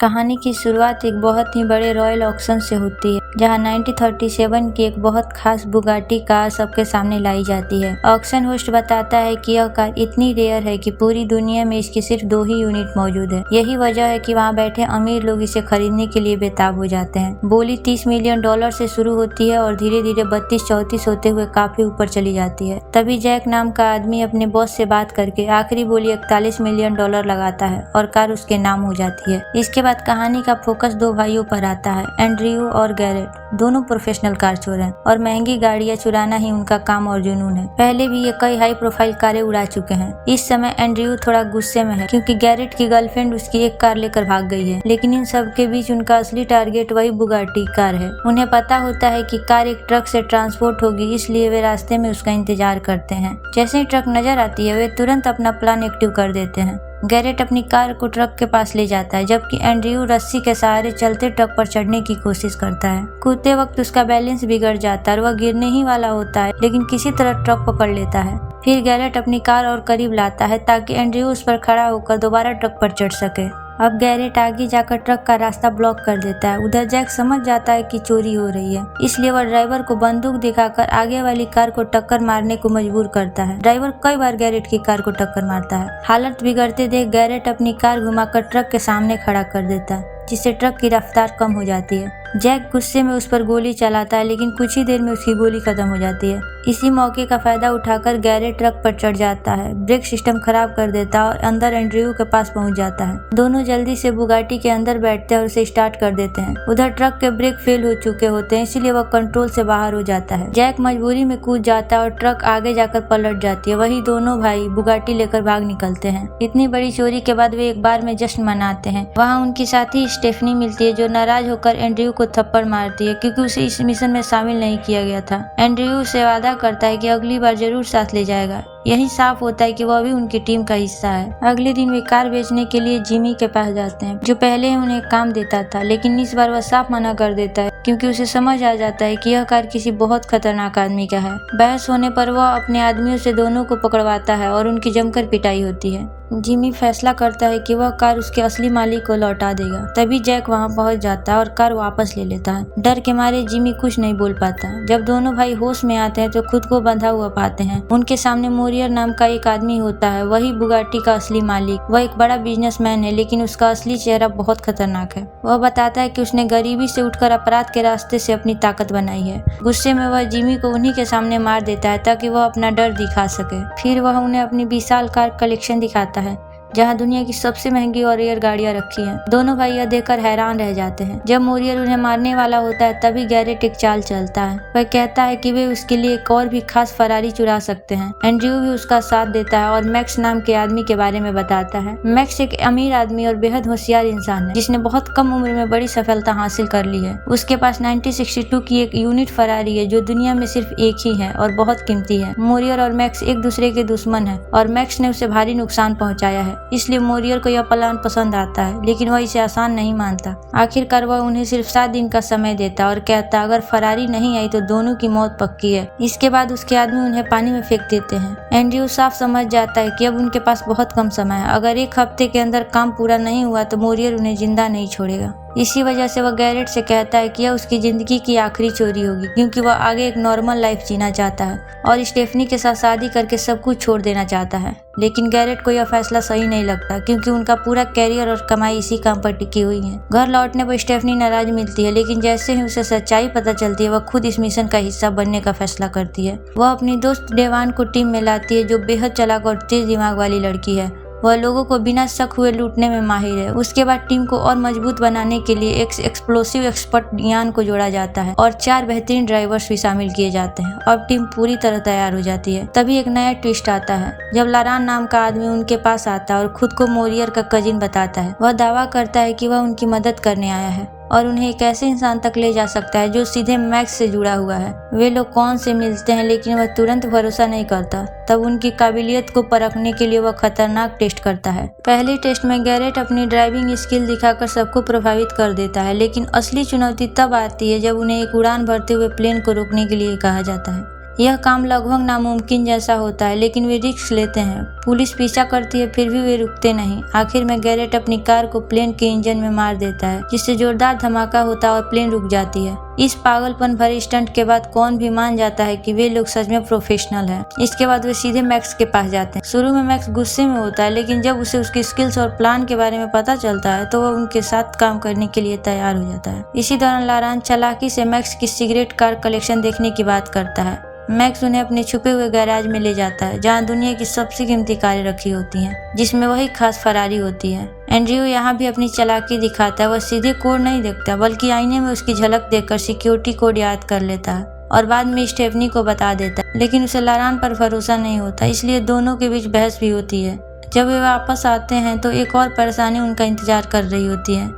कहानी की शुरुआत एक बहुत ही बड़े रॉयल ऑक्शन से होती है, जहां 1937 की एक बहुत खास बुगाटी कार सबके सामने लाई जाती है। ऑक्शन होस्ट बताता है कि यह कार इतनी रेयर है कि पूरी दुनिया में इसकी सिर्फ 2 ही यूनिट मौजूद है। यही वजह है कि वहां बैठे अमीर लोग इसे खरीदने के लिए बेताब हो जाते हैं। बोली $30 मिलियन से शुरू होती है और धीरे धीरे 32-34 होते हुए काफी ऊपर चली जाती है। तभी जैक नाम का आदमी अपने बॉस से बात करके आखिरी बोली $41 मिलियन लगाता है और कार उसके नाम हो जाती है। इसके बाद कहानी का फोकस 2 भाइयों पर आता है, एंड्रयू और गैरेट। दोनों प्रोफेशनल कार चोर हैं और महंगी गाड़ियां चुराना ही उनका काम और जुनून है। पहले भी ये कई हाई प्रोफाइल कारें उड़ा चुके हैं। इस समय एंड्रयू थोड़ा गुस्से में है क्योंकि गैरेट की गर्लफ्रेंड उसकी एक कार लेकर भाग गई है, लेकिन इन सब के बीच उनका असली टारगेट वही बुगाटी कार है। उन्हें पता होता है कि कार एक ट्रक से ट्रांसपोर्ट होगी, इसलिए वे रास्ते में उसका इंतजार करते हैं। जैसे ही ट्रक नजर आती है वे तुरंत अपना प्लान एक्टिव कर देते हैं। गैरेट अपनी कार को ट्रक के पास ले जाता है, जबकि एंड्रयू रस्सी के सहारे चलते ट्रक पर चढ़ने की कोशिश करता है। कूदते वक्त उसका बैलेंस बिगड़ जाता है और वह गिरने ही वाला होता है, लेकिन किसी तरह ट्रक पकड़ लेता है। फिर गैरेट अपनी कार और करीब लाता है ताकि एंड्रयू उस पर खड़ा होकर दोबारा ट्रक पर चढ़ सके। अब गैरेट आगे जाकर ट्रक का रास्ता ब्लॉक कर देता है। उधर जैक समझ जाता है कि चोरी हो रही है, इसलिए वह ड्राइवर को बंदूक दिखाकर आगे वाली कार को टक्कर मारने को मजबूर करता है। ड्राइवर कई बार गैरेट की कार को टक्कर मारता है। हालत बिगड़ते देख गैरेट अपनी कार घुमाकर ट्रक के सामने खड़ा कर देता है, जिससे ट्रक की रफ्तार कम हो जाती है। जैक गुस्से में उस पर गोली चलाता है, लेकिन कुछ ही देर में उसकी गोली खत्म हो जाती है। इसी मौके का फायदा उठाकर गैरेट ट्रक पर चढ़ जाता है, ब्रेक सिस्टम खराब कर देता है और अंदर एंड्रयू के पास पहुंच जाता है। दोनों जल्दी से बुगाटी के अंदर बैठते हैं और उसे स्टार्ट कर देते हैं। उधर ट्रक के ब्रेक फेल हो चुके होते हैं, इसीलिए वह कंट्रोल से बाहर हो जाता है। जैक मजबूरी में कूद जाता है और ट्रक आगे जाकर पलट जाती है। वही दोनों भाई बुगाटी लेकर भाग निकलते हैं। इतनी बड़ी चोरी के बाद वे एक बार में जश्न मनाते हैं। वहाँ उनकी साथी स्टेफनी मिलती है, जो नाराज होकर एंड्रयू को थप्पड़ मारती है क्योंकि उसे इस मिशन में शामिल नहीं किया गया था। एंड्रयू से वादा करता है कि अगली बार जरूर साथ ले जाएगा। यही साफ होता है कि वह भी उनकी टीम का हिस्सा है। अगले दिन वे कार बेचने के लिए जिमी के पास जाते हैं, जो पहले उन्हें काम देता था, लेकिन इस बार वह साफ मना कर देता है क्योंकि उसे समझ आ जाता है कि यह कार किसी बहुत खतरनाक आदमी का है। बहस होने पर वह अपने आदमियों से दोनों को पकड़वाता है और उनकी जमकर पिटाई होती है। जिमी फैसला करता है कि वह कार उसके असली मालिक को लौटा देगा। तभी जैक वहां पहुंच जाता है और कार वापस ले लेता है। डर के मारे जिमी कुछ नहीं बोल पाता। जब दोनों भाई होश में आते हैं तो खुद को बंधा हुआ पाते हैं। उनके सामने मोरियर नाम का एक आदमी होता है, वही बुगाटी का असली मालिक। वह एक बड़ा बिजनेसमैन है, लेकिन उसका असली चेहरा बहुत खतरनाक है। वह बताता है कि उसने गरीबी से उठकर अपराध के रास्ते से अपनी ताकत बनाई है। गुस्से में वह जिमी को उन्हीं के सामने मार देता है ताकि वह अपना डर दिखा सके। फिर वह उन्हें अपनी विशाल कार कलेक्शन दिखाता है, जहां दुनिया की सबसे महंगी और रेयर गाड़ियां रखी हैं। दोनों भाई यह देखकर हैरान रह जाते हैं। जब मोरियर उन्हें मारने वाला होता है तभी गैरेट एक चाल चलता है। वह कहता है कि वे उसके लिए एक और भी खास फरारी चुरा सकते हैं। एंड्रयू भी उसका साथ देता है और मैक्स नाम के आदमी के बारे में बताता है। मैक्स एक अमीर आदमी और बेहद होशियार इंसान है, जिसने बहुत कम उम्र में बड़ी सफलता हासिल कर ली है। उसके पास 1962 की एक यूनिट फरारी है, जो दुनिया में सिर्फ एक ही है और बहुत कीमती है। मोरियर और मैक्स एक दूसरे के दुश्मन है और मैक्स ने उसे भारी नुकसान पहुंचाया है, इसलिए मोरियर को यह प्लान पसंद आता है, लेकिन वह इसे आसान नहीं मानता। आखिरकार वह उन्हें सिर्फ 7 दिन का समय देता और कहता अगर फरारी नहीं आई तो दोनों की मौत पक्की है। इसके बाद उसके आदमी उन्हें पानी में फेंक देते हैं। एंड्रयू साफ समझ जाता है कि अब उनके पास बहुत कम समय है। अगर 1 हफ्ते के अंदर काम पूरा नहीं हुआ तो मोरियर उन्हें जिंदा नहीं छोड़ेगा। इसी वजह से वह गैरेट से कहता है कि यह उसकी जिंदगी की आखिरी चोरी होगी, क्योंकि वह आगे एक नॉर्मल लाइफ जीना चाहता है और स्टेफनी के साथ शादी करके सब कुछ छोड़ देना चाहता है। लेकिन गैरेट को यह फैसला सही नहीं लगता, क्योंकि उनका पूरा कैरियर और कमाई इसी काम पर टिकी हुई है। घर लौटने पर स्टेफनी नाराज मिलती है, लेकिन जैसे ही उसे सच्चाई पता चलती है वह खुद इस मिशन का हिस्सा बनने का फैसला करती है। वह अपनी दोस्त डेवान को टीम में लाती है, जो बेहद चालाक और तेज दिमाग वाली लड़की है। वह लोगों को बिना शक हुए लूटने में माहिर है। उसके बाद टीम को और मजबूत बनाने के लिए एक एक्सप्लोसिव एक्सपर्ट यान को जोड़ा जाता है और 4 बेहतरीन ड्राइवर्स भी शामिल किए जाते हैं। अब टीम पूरी तरह तैयार हो जाती है। तभी एक नया ट्विस्ट आता है, जब लारान नाम का आदमी उनके पास आता है और खुद को मोरियर का कजिन बताता है। वह दावा करता है कि वह उनकी मदद करने आया है और उन्हें एक ऐसे इंसान तक ले जा सकता है जो सीधे मैक्स से जुड़ा हुआ है। वे लोग कौन से मिलते हैं, लेकिन वह तुरंत भरोसा नहीं करता। तब उनकी काबिलियत को परखने के लिए वह खतरनाक टेस्ट करता है। पहले टेस्ट में गैरेट अपनी ड्राइविंग स्किल दिखाकर सबको प्रभावित कर देता है, लेकिन असली चुनौती तब आती है जब उन्हें एक उड़ान भरते हुए प्लेन को रोकने के लिए कहा जाता है। यह काम लगभग नामुमकिन जैसा होता है, लेकिन वे रिस्क लेते हैं। पुलिस पीछा करती है, फिर भी वे रुकते नहीं। आखिर में गैरेट अपनी कार को प्लेन के इंजन में मार देता है, जिससे जोरदार धमाका होता है और प्लेन रुक जाती है। इस पागलपन भरे स्टंट के बाद कौन भी मान जाता है कि वे लोग सच में प्रोफेशनल हैं। इसके बाद वे सीधे मैक्स के पास जाते हैं। शुरू में मैक्स गुस्से में होता है, लेकिन जब उसे उसकी स्किल्स और प्लान के बारे में पता चलता है तो वह उनके साथ काम करने के लिए तैयार हो जाता है। इसी दौरान लारान चालाकी से मैक्स की सिगरेट कार कलेक्शन देखने की बात करता है। मैक्स उन्हें अपने छुपे हुए गैराज में ले जाता है, जहां दुनिया की सबसे कीमती कारें रखी होती हैं, जिसमें वही खास फरारी होती है। एंड्रयू यहाँ भी अपनी चालाकी दिखाता है। वह सीधे कोड नहीं देखता, बल्कि आईने में उसकी झलक देखकर सिक्योरिटी कोड याद कर लेता है और बाद में स्टेफनी को बता देता है। लेकिन उसे लारान पर भरोसा नहीं होता, इसलिए दोनों के बीच बहस भी होती है। जब वे वापस आते हैं तो एक और परेशानी उनका इंतजार कर रही होती है।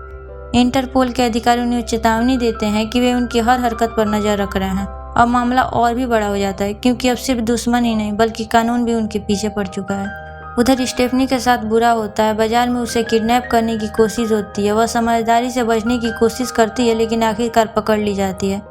इंटरपोल के अधिकारी उन्हें चेतावनी देते हैं कि वे उनकी हर हरकत पर नजर रख रहे हैं। अब मामला और भी बड़ा हो जाता है, क्योंकि अब सिर्फ दुश्मन ही नहीं बल्कि कानून भी उनके पीछे पड़ चुका है। उधर स्टेफनी के साथ बुरा होता है। बाजार में उसे किडनैप करने की कोशिश होती है। वह समझदारी से बचने की कोशिश करती है, लेकिन आखिरकार पकड़ ली जाती है।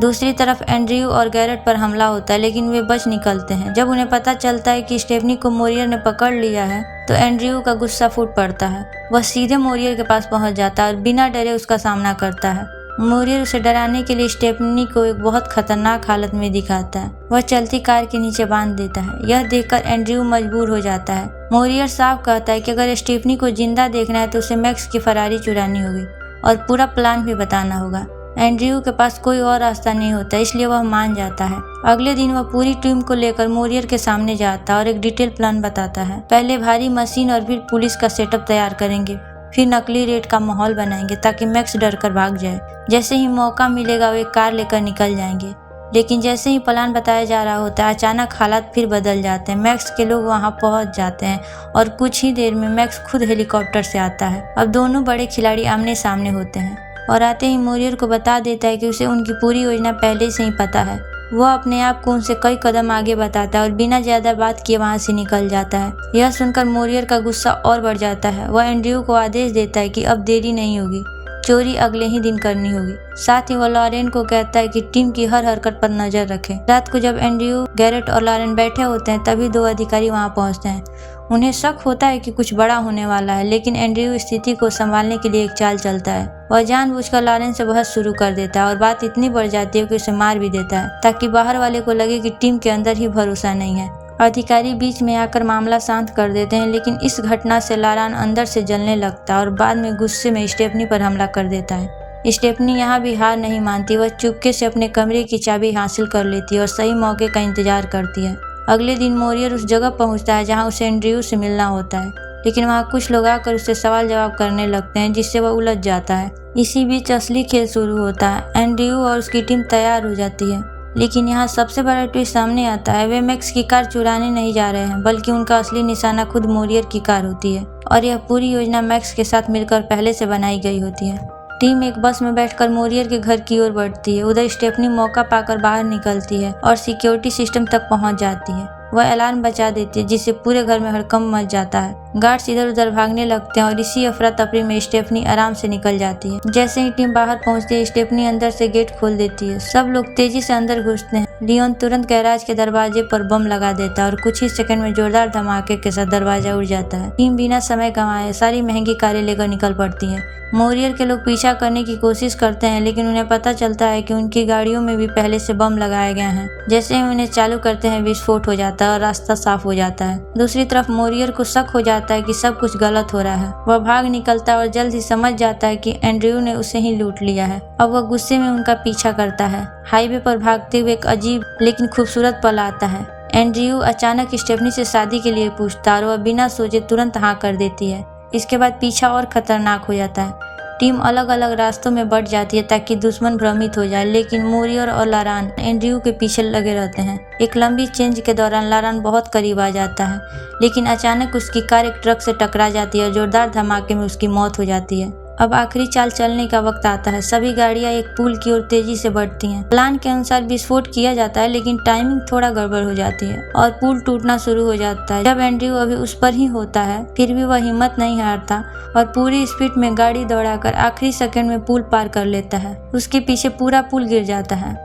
दूसरी तरफ एंड्रयू और गैरेट पर हमला होता है, लेकिन वे बच निकलते हैं। जब उन्हें पता चलता है कि स्टेफनी को मोरियर ने पकड़ लिया है तो एंड्रयू का गुस्सा फूट पड़ता है। वह सीधे मोरियर के पास पहुंच जाता है और बिना डरे उसका सामना करता है। मोरियर उसे डराने के लिए स्टेफनी को एक बहुत खतरनाक हालत में दिखाता है। वह चलती कार के नीचे बांध देता है। यह देखकर एंड्रयू मजबूर हो जाता है। मोरियर साफ कहता है कि अगर स्टेफनी को जिंदा देखना है तो उसे मैक्स की फरारी चुरानी होगी और पूरा प्लान भी बताना होगा। एंड्रयू के पास कोई और रास्ता नहीं होता, इसलिए वह मान जाता है। अगले दिन वह पूरी टीम को लेकर मोरियर के सामने जाता है और एक डिटेल प्लान बताता है। पहले भारी मशीन और फिर पुलिस का सेटअप तैयार करेंगे, फिर नकली रेड का माहौल बनाएंगे ताकि मैक्स डर कर भाग जाए। जैसे ही मौका मिलेगा वे कार लेकर निकल जाएंगे। लेकिन जैसे ही प्लान बताया जा रहा होता है, अचानक हालात फिर बदल जाते हैं। मैक्स के लोग वहां पहुंच जाते हैं और कुछ ही देर में मैक्स खुद हेलीकॉप्टर से आता है। अब दोनों बड़े खिलाड़ी आमने सामने होते हैं और आते ही मोरियर को बता देता है कि उसे उनकी पूरी योजना पहले से ही पता है। वह अपने आप को उनसे कई कदम आगे बताता है और बिना ज्यादा बात किए वहां से निकल जाता है। यह सुनकर मोरियर का गुस्सा और बढ़ जाता है। वह एंड्रयू को आदेश देता है कि अब देरी नहीं होगी, चोरी अगले ही दिन करनी होगी। साथ ही वह लॉरेन को कहता है कि टीम की हर हरकत पर नजर रखें। रात को जब एंड्रयू, गैरेट और लॉरेन बैठे होते हैं, तभी दो अधिकारी वहां पहुंचते हैं। उन्हें शक होता है कि कुछ बड़ा होने वाला है, लेकिन एंड्रयू स्थिति को संभालने के लिए एक चाल चलता है। वह जानबूझकर लॉरेन से बहस शुरू कर देता है और बात इतनी बढ़ जाती है कि उसे मार भी देता है, ताकि बाहर वाले को लगे कि टीम के अंदर ही भरोसा नहीं है। अधिकारी बीच में आकर मामला शांत कर देते हैं, लेकिन इस घटना से लारान अंदर से जलने लगता है और बाद में गुस्से में स्टेफनी पर हमला कर देता है। स्टेफनी यहाँ भी हार नहीं मानती। वह चुपके से अपने कमरे की चाबी हासिल कर लेती है और सही मौके का इंतजार करती है। अगले दिन मोरियर उस जगह पहुंचता है जहां उसे एंड्रयू से मिलना होता है, लेकिन वहां कुछ लोग आकर उससे सवाल जवाब करने लगते हैं, जिससे वह उलझ जाता है। इसी बीच असली खेल शुरू होता है। एंड्रयू और उसकी टीम तैयार हो जाती है, लेकिन यहाँ सबसे बड़ा ट्विस्ट सामने आता है। वे मैक्स की कार चुराने नहीं जा रहे हैं, बल्कि उनका असली निशाना खुद मोरियर की कार होती है और यह पूरी योजना मैक्स के साथ मिलकर पहले से बनाई गई होती है। टीम एक बस में बैठकर मोरियर के घर की ओर बढ़ती है। उधर स्टेफनी मौका पाकर बाहर निकलती है और सिक्योरिटी सिस्टम तक पहुंच जाती है। वह अलार्म बजा देती है, जिससे पूरे घर में हड़कंप मच जाता है। गार्ड्स इधर उधर भागने लगते हैं और इसी अफरा तफरी में स्टेफनी आराम से निकल जाती है। जैसे ही टीम बाहर पहुंचती है, स्टेफनी अंदर से गेट खोल देती है। सब लोग तेजी से अंदर घुसते हैं। लियोन तुरंत गैराज के दरवाजे पर बम लगा देता है और कुछ ही सेकंड में जोरदार धमाके के साथ दरवाजा उड़ जाता है। टीम बिना समय गंवाए सारी महंगी कारें लेकर निकल पड़ती है। मोरियर के लोग पीछा करने की कोशिश करते हैं, लेकिन उन्हें पता चलता है कि उनकी गाड़ियों में भी पहले से बम लगाए गए हैं। जैसे ही उन्हें चालू करते हैं, विस्फोट हो जाता है और रास्ता साफ हो जाता है। दूसरी तरफ मोरियर को शक हो जाता है कि सब कुछ गलत हो रहा है। वह भाग निकलता है और जल्द ही समझ जाता है कि एंड्रयू ने उसे ही लूट लिया है। अब वह गुस्से में उनका पीछा करता है। हाईवे पर भागते हुए एक अजीब लेकिन खूबसूरत पल आता है। एंड्रयू अचानक स्टेफनी से शादी के लिए पूछता है और वह बिना सोचे तुरंत हाँ कर देती है। इसके बाद पीछा और खतरनाक हो जाता है। टीम अलग अलग रास्तों में बढ़ जाती है ताकि दुश्मन भ्रमित हो जाए, लेकिन मोरियर और लारान एंड्रयू के पीछे लगे रहते हैं। एक लंबी चेंज के दौरान लारान बहुत करीब आ जाता है, लेकिन अचानक उसकी कार एक ट्रक से टकरा जाती है और जोरदार धमाके में उसकी मौत हो जाती है। अब आखिरी चाल चलने का वक्त आता है। सभी गाड़ियां एक पुल की ओर तेजी से बढ़ती हैं। प्लान के अनुसार विस्फोट किया जाता है, लेकिन टाइमिंग थोड़ा गड़बड़ हो जाती है और पुल टूटना शुरू हो जाता है। जब एंड्रयू अभी उस पर ही होता है, फिर भी वह हिम्मत नहीं हारता और पूरी स्पीड में गाड़ी दौड़ाकर आखिरी सेकंड में पुल पार कर लेता है। उसके पीछे पूरा पुल गिर जाता है।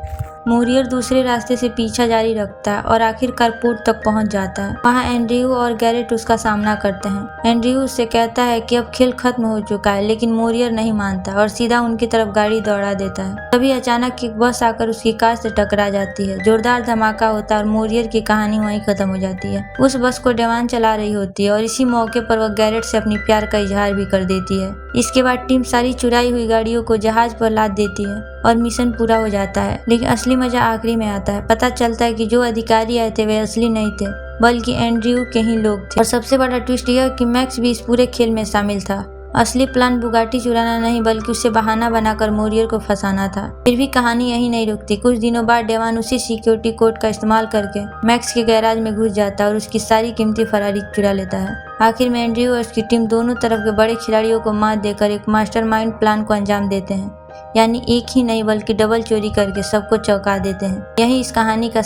मोरियर दूसरे रास्ते से पीछा जारी रखता है और आखिरकार पोर्ट तक पहुंच जाता है। वहां एंड्रयू और गैरेट उसका सामना करते हैं। एंड्रयू उससे कहता है कि अब खेल खत्म हो चुका है, लेकिन मोरियर नहीं मानता और सीधा उनकी तरफ गाड़ी दौड़ा देता है। तभी अचानक एक बस आकर उसकी कार से टकरा जाती है। जोरदार धमाका होता है और मोरियर की कहानी वहीं खत्म हो जाती है। उस बस को डेवान चला रही होती है और इसी मौके पर वह गैरेट से अपनी प्यार का इजहार भी कर देती है। इसके बाद टीम सारी चुराई हुई गाड़ियों को जहाज पर लाद देती है और मिशन पूरा हो जाता है। लेकिन असली मजा आखिरी में आता है। पता चलता है कि जो अधिकारी आए थे वे असली नहीं थे, बल्कि एंड्रयू के ही लोग थे। और सबसे बड़ा ट्विस्ट यह कि मैक्स भी इस पूरे खेल में शामिल था। असली प्लान बुगाटी चुराना नहीं, बल्कि उसे बहाना बनाकर मोरियर को फंसाना था। फिर भी कहानी यही नहीं रुकती। कुछ दिनों बाद डेवान उसी सिक्योरिटी कोड का इस्तेमाल करके मैक्स के गैराज में घुस जाता है और उसकी सारी कीमती फरारी चुरा लेता है। आखिर में एंड्रयू और उसकी टीम दोनों तरफ के बड़े खिलाड़ियों को मात देकर एक मास्टरमाइंड प्लान को अंजाम देते हैं। यानी एक ही नहीं बल्कि डबल चोरी करके सबको चौंका देते हैं। यही इस कहानी का